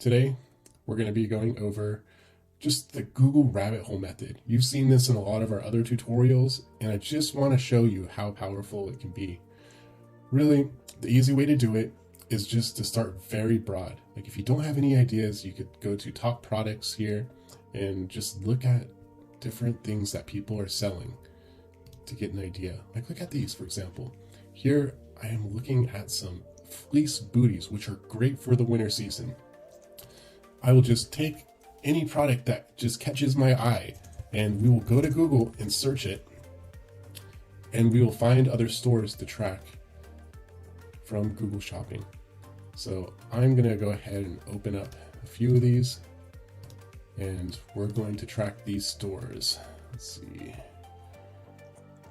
Today, we're going to be going over just the Google rabbit hole method. You've seen this in a lot of our other tutorials, and I just want to show you how powerful it can be. Really, the easy way to do it is just to start very broad. Like if you don't have any ideas, you could go to top products here and just look at different things that people are selling to get an idea. Like look at these, for example. Here I am looking at some fleece booties, which are great for the winter season. I will just take any product that just catches my eye and we will go to Google and search it, and we will find other stores to track from Google Shopping. So I'm going to go ahead and open up a few of these and we're going to track these stores. Let's see.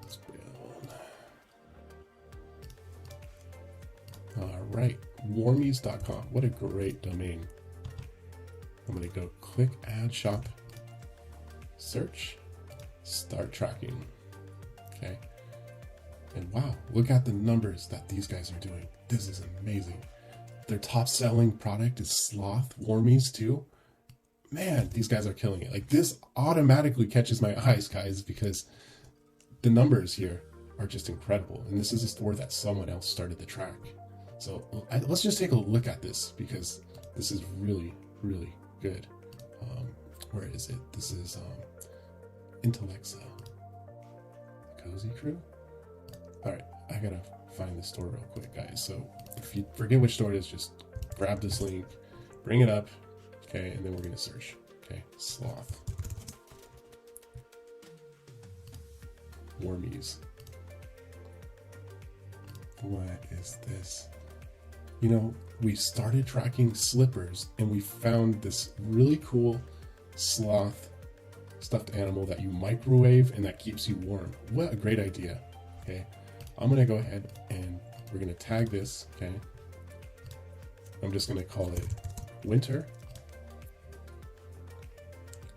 Let's build. All right, warmies.com. What a great domain. I'm going to go click add shop, search, start tracking. Okay. And wow, look at the numbers that these guys are doing. This is amazing. Their top selling product is sloth warmies too. Man, these guys are killing it. Like this automatically catches my eyes, guys, because the numbers here are just incredible. And this is a store that someone else started to track. So let's just take a look at this because this is really, really good. Where is it? This is Intellexa. Cozy Crew. All right, I gotta find the store real quick, guys. So if you forget which store it is, just grab this link, bring it up, okay, and then we're gonna search. Okay, sloth. Warmies. What is this? You know, we started tracking slippers and we found this really cool sloth stuffed animal that you microwave and that keeps you warm. What a great idea. Okay, I'm gonna go ahead and we're gonna tag this. Okay, I'm just gonna call it winter,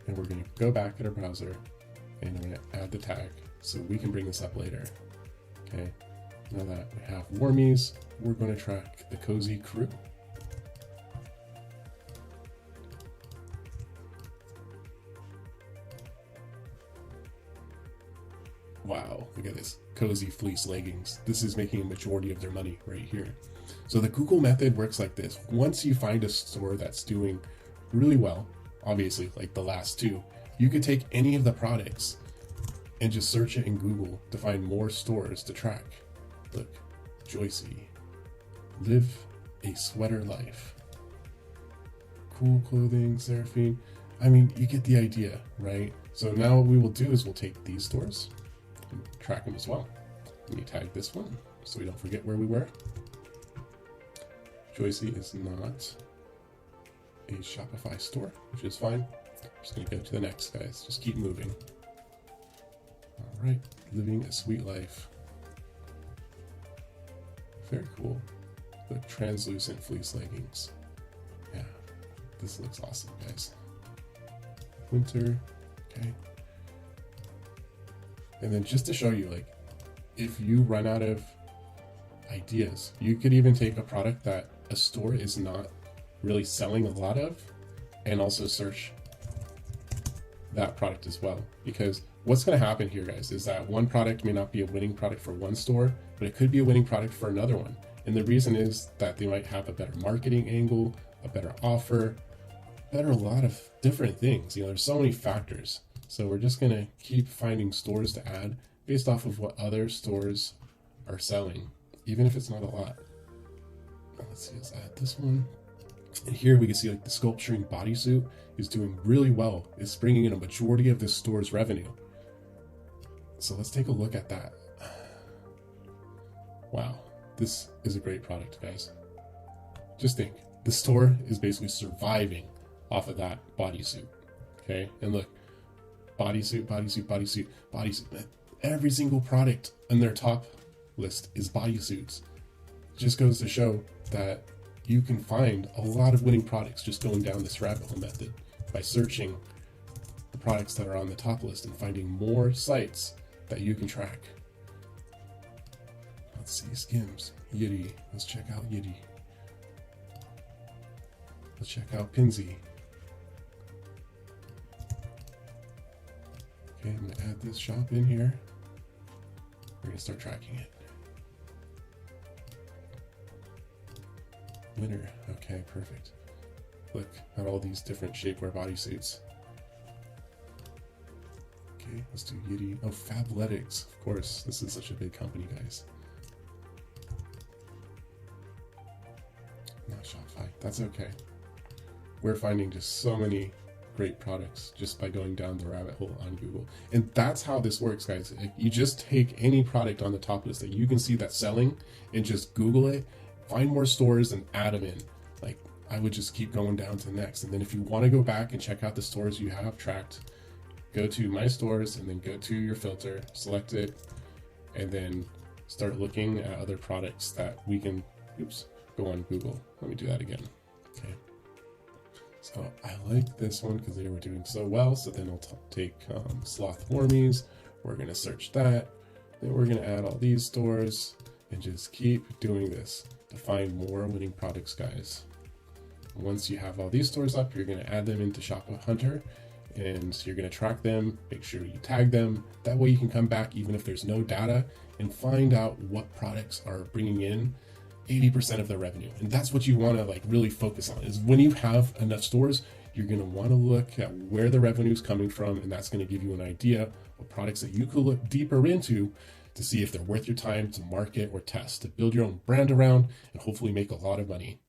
and we're gonna go back at our browser and I'm gonna add the tag so we can bring this up later. Okay, now that we have warmies, we're going to track the Cozy Crew. Wow, look at this. Cozy fleece leggings. This is making a majority of their money right here. So the Google method works like this. Once you find a store that's doing really well, obviously like the last two, you could take any of the products and just search it in Google to find more stores to track. Look, Joycey. Live a sweater life. Cool clothing, Seraphine. I mean, you get the idea, right? So now what we will do is we'll take these stores and track them as well. Let me tag this one so we don't forget where we were. Joycey is not a Shopify store, which is fine. I'm just gonna go to the next, guys. Just keep moving. All right, living a sweet life. Very cool. The translucent fleece leggings. Yeah, this looks awesome, guys. Winter, okay. And then just to show you, like, if you run out of ideas, you could even take a product that a store is not really selling a lot of and also search that product as well. Because what's going to happen here, guys, is that one product may not be a winning product for one store, but it could be a winning product for another one. And the reason is that they might have a better marketing angle, a better offer, better a lot of different things. You know, there's so many factors. So we're just going to keep finding stores to add based off of what other stores are selling, even if it's not a lot. Let's see, let's add this one. And here we can see like the sculpturing bodysuit is doing really well. It's bringing in a majority of this store's revenue. So let's take a look at that. Wow, this is a great product, guys. Just think, the store is basically surviving off of that bodysuit. Okay, and look, bodysuit, bodysuit, bodysuit, bodysuit. Every single product on their top list is bodysuits. Just goes to show that you can find a lot of winning products just going down this rabbit hole method by searching the products that are on the top list and finding more sites that you can track. Let's see, Skims, Yiddy. Let's check out Yiddy. Go check out Pinsy. Okay, I'm gonna add this shop in here. We're gonna start tracking it. Winter, okay, perfect. Look at all these different shapewear bodysuits. Okay, let's do Yiddy. Oh, Fabletics, of course. This is such a big company, guys. Not Shopify, that's okay. We're finding just so many great products just by going down the rabbit hole on Google. And that's how this works, guys. You just take any product on the top list that you can see that's selling and just Google it, find more stores and add them in. Like, I would just keep going down to the next. And then if you want to go back and check out the stores you have tracked, go to My Stores and then go to your filter, select it, and then start looking at other products that we can, go on Google. Let me do that again. Okay. So I like this one because they were doing so well. So then I'll take Sloth Wormies. We're going to search that. Then we're going to add all these stores and just keep doing this to find more winning products, guys. Once you have all these stores up, you're going to add them into Shop Hunter and you're going to track them. Make sure you tag them. That way you can come back even if there's no data and find out what products are bringing in 80% of their revenue. And that's what you want to like really focus on, is when you have enough stores, you're going to want to look at where the revenue is coming from. And that's going to give you an idea of products that you could look deeper into to see if they're worth your time to market or test, to build your own brand around and hopefully make a lot of money.